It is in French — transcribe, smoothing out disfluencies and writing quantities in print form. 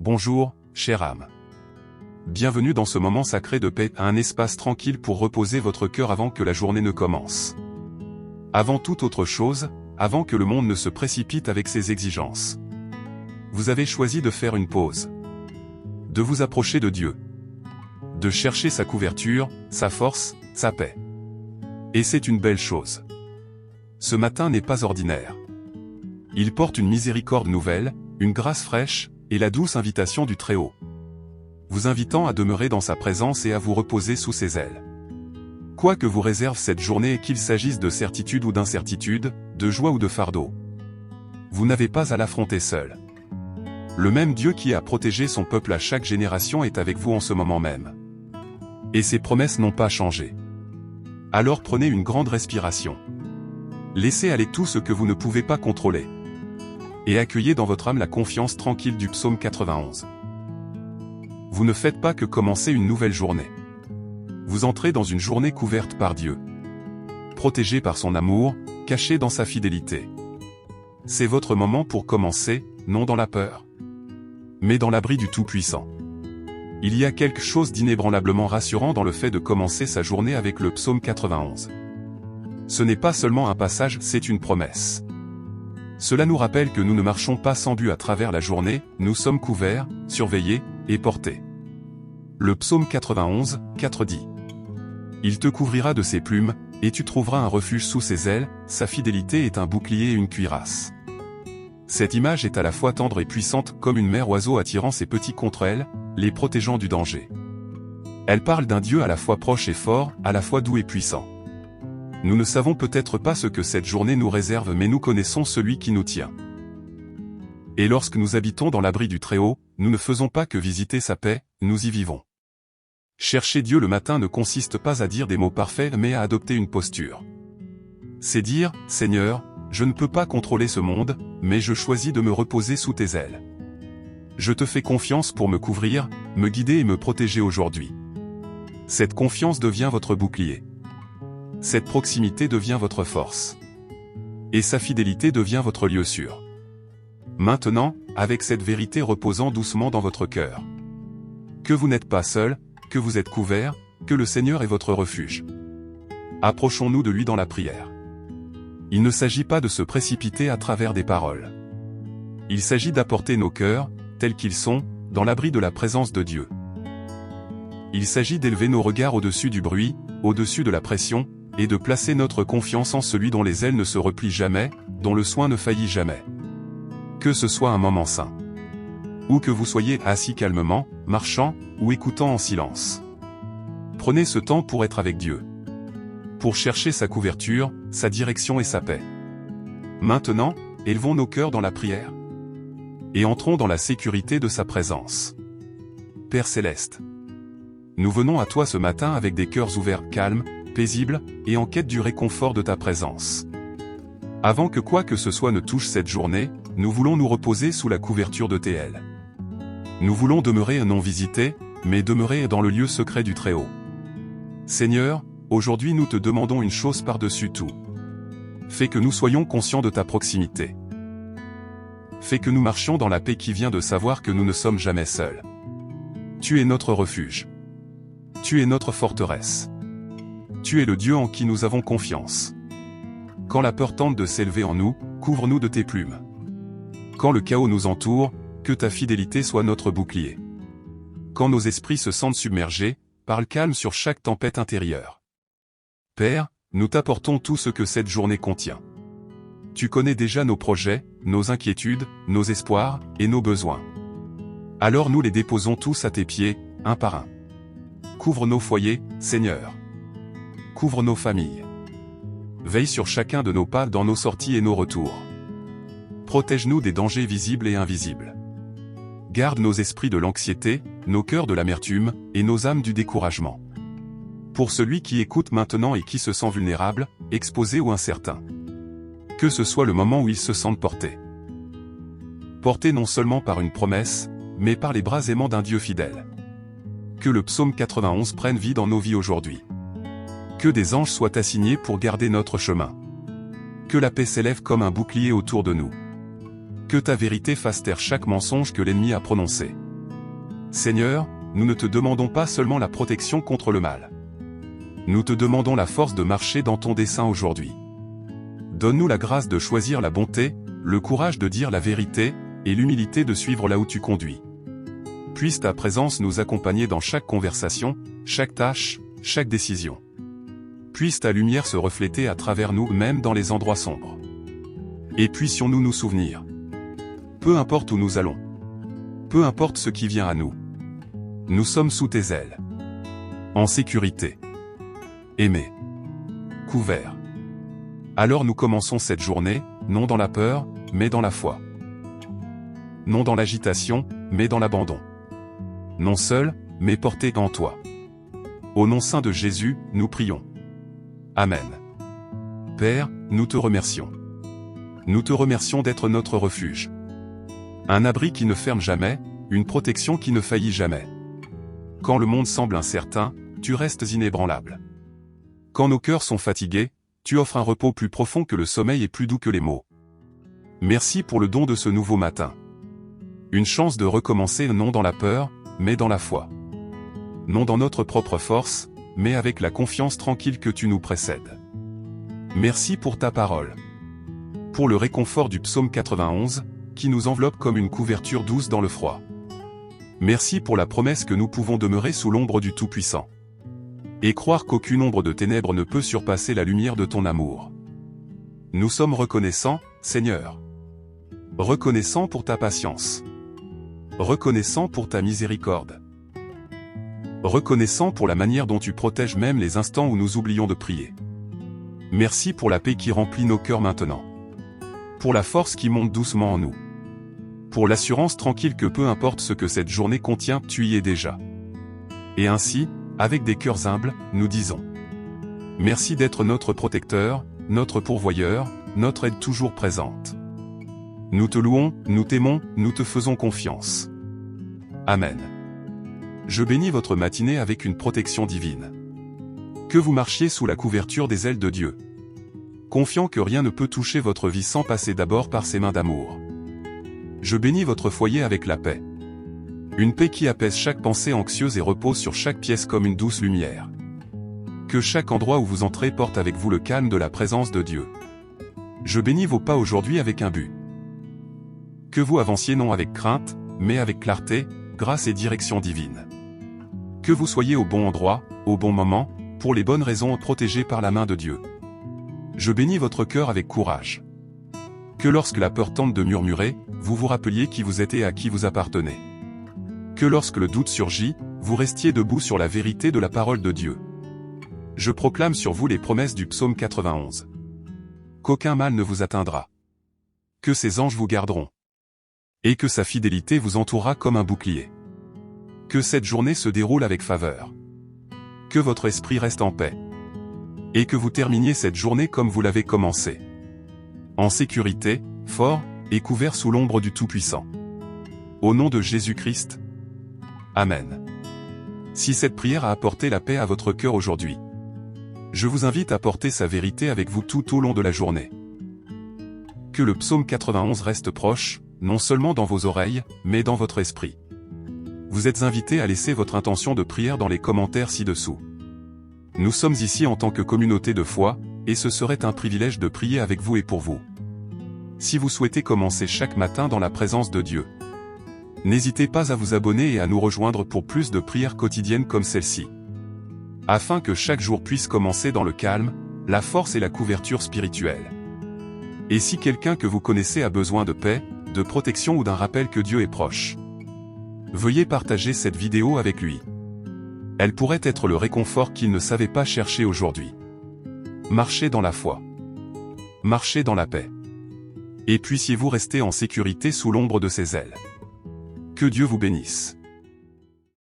Bonjour, chère âme. Bienvenue dans ce moment sacré de paix, un espace tranquille pour reposer votre cœur avant que la journée ne commence. Avant toute autre chose, avant que le monde ne se précipite avec ses exigences. Vous avez choisi de faire une pause. De vous approcher de Dieu. De chercher sa couverture, sa force, sa paix. Et c'est une belle chose. Ce matin n'est pas ordinaire. Il porte une miséricorde nouvelle, une grâce fraîche, et la douce invitation du Très-Haut. Vous invitant à demeurer dans sa présence et à vous reposer sous ses ailes. Quoi que vous réserve cette journée, qu'il s'agisse de certitude ou d'incertitude, de joie ou de fardeau. Vous n'avez pas à l'affronter seul. Le même Dieu qui a protégé son peuple à chaque génération est avec vous en ce moment même. Et ses promesses n'ont pas changé. Alors prenez une grande respiration. Laissez aller tout ce que vous ne pouvez pas contrôler. Et accueillez dans votre âme la confiance tranquille du psaume 91. Vous ne faites pas que commencer une nouvelle journée. Vous entrez dans une journée couverte par Dieu. Protégée par son amour, cachée dans sa fidélité. C'est votre moment pour commencer, non dans la peur, mais dans l'abri du Tout-Puissant. Il y a quelque chose d'inébranlablement rassurant dans le fait de commencer sa journée avec le psaume 91. Ce n'est pas seulement un passage, c'est une promesse. Cela nous rappelle que nous ne marchons pas sans but à travers la journée, nous sommes couverts, surveillés, et portés. Le psaume 91, 4 dit. Il te couvrira de ses plumes, et tu trouveras un refuge sous ses ailes, sa fidélité est un bouclier et une cuirasse. Cette image est à la fois tendre et puissante comme une mère oiseau attirant ses petits contre elle, les protégeant du danger. Elle parle d'un Dieu à la fois proche et fort, à la fois doux et puissant. Nous ne savons peut-être pas ce que cette journée nous réserve, mais nous connaissons celui qui nous tient. Et lorsque nous habitons dans l'abri du Très-Haut, nous ne faisons pas que visiter sa paix, nous y vivons. Chercher Dieu le matin ne consiste pas à dire des mots parfaits mais à adopter une posture. C'est dire, Seigneur, je ne peux pas contrôler ce monde, mais je choisis de me reposer sous tes ailes. Je te fais confiance pour me couvrir, me guider et me protéger aujourd'hui. Cette confiance devient votre bouclier. Cette proximité devient votre force. Et sa fidélité devient votre lieu sûr. Maintenant, avec cette vérité reposant doucement dans votre cœur. Que vous n'êtes pas seul, que vous êtes couvert, que le Seigneur est votre refuge. Approchons-nous de lui dans la prière. Il ne s'agit pas de se précipiter à travers des paroles. Il s'agit d'apporter nos cœurs, tels qu'ils sont, dans l'abri de la présence de Dieu. Il s'agit d'élever nos regards au-dessus du bruit, au-dessus de la pression, et de placer notre confiance en celui dont les ailes ne se replient jamais, dont le soin ne faillit jamais. Que ce soit un moment saint. Ou que vous soyez assis calmement, marchant, ou écoutant en silence. Prenez ce temps pour être avec Dieu. Pour chercher sa couverture, sa direction et sa paix. Maintenant, élevons nos cœurs dans la prière. Et entrons dans la sécurité de sa présence. Père Céleste. Nous venons à toi ce matin avec des cœurs ouverts, calmes, paisibles, et en quête du réconfort de ta présence. Avant que quoi que ce soit ne touche cette journée, nous voulons nous reposer sous la couverture de tes ailes. Nous voulons demeurer non visités, mais demeurer dans le lieu secret du Très-Haut. Seigneur, aujourd'hui nous te demandons une chose par-dessus tout. Fais que nous soyons conscients de ta proximité. Fais que nous marchions dans la paix qui vient de savoir que nous ne sommes jamais seuls. Tu es notre refuge. Tu es notre forteresse. Tu es le Dieu en qui nous avons confiance. Quand la peur tente de s'élever en nous, couvre-nous de tes plumes. Quand le chaos nous entoure, que ta fidélité soit notre bouclier. Quand nos esprits se sentent submergés, parle calme sur chaque tempête intérieure. Père, nous t'apportons tout ce que cette journée contient. Tu connais déjà nos projets, nos inquiétudes, nos espoirs, et nos besoins. Alors nous les déposons tous à tes pieds, un par un. Couvre nos foyers, Seigneur. Couvre nos familles. Veille sur chacun de nos pas dans nos sorties et nos retours. Protège-nous des dangers visibles et invisibles. Garde nos esprits de l'anxiété, nos cœurs de l'amertume, et nos âmes du découragement. Pour celui qui écoute maintenant et qui se sent vulnérable, exposé ou incertain. Que ce soit le moment où il se sente porté. Porté non seulement par une promesse, mais par les bras aimants d'un Dieu fidèle. Que le psaume 91 prenne vie dans nos vies aujourd'hui. Que des anges soient assignés pour garder notre chemin. Que la paix s'élève comme un bouclier autour de nous. Que ta vérité fasse taire chaque mensonge que l'ennemi a prononcé. Seigneur, nous ne te demandons pas seulement la protection contre le mal. Nous te demandons la force de marcher dans ton dessein aujourd'hui. Donne-nous la grâce de choisir la bonté, le courage de dire la vérité, et l'humilité de suivre là où tu conduis. Puisse ta présence nous accompagner dans chaque conversation, chaque tâche, chaque décision. Puisse ta lumière se refléter à travers nous même dans les endroits sombres. Et puissions-nous nous souvenir. Peu importe où nous allons. Peu importe ce qui vient à nous. Nous sommes sous tes ailes. En sécurité. Aimés. Couverts. Alors nous commençons cette journée, non dans la peur, mais dans la foi. Non dans l'agitation, mais dans l'abandon. Non seul, mais porté en toi. Au nom saint de Jésus, nous prions. Amen. Père, nous te remercions. Nous te remercions d'être notre refuge. Un abri qui ne ferme jamais, une protection qui ne faillit jamais. Quand le monde semble incertain, tu restes inébranlable. Quand nos cœurs sont fatigués, tu offres un repos plus profond que le sommeil et plus doux que les mots. Merci pour le don de ce nouveau matin. Une chance de recommencer non dans la peur, mais dans la foi. Non dans notre propre force, mais avec la confiance tranquille que tu nous précèdes. Merci pour ta parole. Pour le réconfort du psaume 91, qui nous enveloppe comme une couverture douce dans le froid. Merci pour la promesse que nous pouvons demeurer sous l'ombre du Tout-Puissant. Et croire qu'aucune ombre de ténèbres ne peut surpasser la lumière de ton amour. Nous sommes reconnaissants, Seigneur. Reconnaissants pour ta patience. Reconnaissants pour ta miséricorde. Reconnaissants pour la manière dont tu protèges même les instants où nous oublions de prier. Merci pour la paix qui remplit nos cœurs maintenant. Pour la force qui monte doucement en nous. Pour l'assurance tranquille que peu importe ce que cette journée contient, tu y es déjà. Et ainsi, avec des cœurs humbles, nous disons. Merci d'être notre protecteur, notre pourvoyeur, notre aide toujours présente. Nous te louons, nous t'aimons, nous te faisons confiance. Amen. Je bénis votre matinée avec une protection divine. Que vous marchiez sous la couverture des ailes de Dieu. Confiant que rien ne peut toucher votre vie sans passer d'abord par ses mains d'amour. Je bénis votre foyer avec la paix. Une paix qui apaise chaque pensée anxieuse et repose sur chaque pièce comme une douce lumière. Que chaque endroit où vous entrez porte avec vous le calme de la présence de Dieu. Je bénis vos pas aujourd'hui avec un but. Que vous avanciez non avec crainte, mais avec clarté, grâce et direction divine. Que vous soyez au bon endroit, au bon moment, pour les bonnes raisons protégés par la main de Dieu. Je bénis votre cœur avec courage. Que lorsque la peur tente de murmurer, vous vous rappeliez qui vous êtes et à qui vous appartenez. Que lorsque le doute surgit, vous restiez debout sur la vérité de la parole de Dieu. Je proclame sur vous les promesses du psaume 91. Qu'aucun mal ne vous atteindra. Que ses anges vous garderont. Et que sa fidélité vous entourera comme un bouclier. Que cette journée se déroule avec faveur. Que votre esprit reste en paix. Et que vous terminiez cette journée comme vous l'avez commencé. En sécurité, fort, et couvert sous l'ombre du Tout-Puissant. Au nom de Jésus-Christ. Amen. Si cette prière a apporté la paix à votre cœur aujourd'hui, je vous invite à porter sa vérité avec vous tout au long de la journée. Que le psaume 91 reste proche, non seulement dans vos oreilles, mais dans votre esprit. Vous êtes invités à laisser votre intention de prière dans les commentaires ci-dessous. Nous sommes ici en tant que communauté de foi, et ce serait un privilège de prier avec vous et pour vous. Si vous souhaitez commencer chaque matin dans la présence de Dieu, n'hésitez pas à vous abonner et à nous rejoindre pour plus de prières quotidiennes comme celle-ci. Afin que chaque jour puisse commencer dans le calme, la force et la couverture spirituelle. Et si quelqu'un que vous connaissez a besoin de paix, de protection ou d'un rappel que Dieu est proche, veuillez partager cette vidéo avec lui. Elle pourrait être le réconfort qu'il ne savait pas chercher aujourd'hui. Marchez dans la foi. Marchez dans la paix. Et puissiez-vous rester en sécurité sous l'ombre de ses ailes. Que Dieu vous bénisse.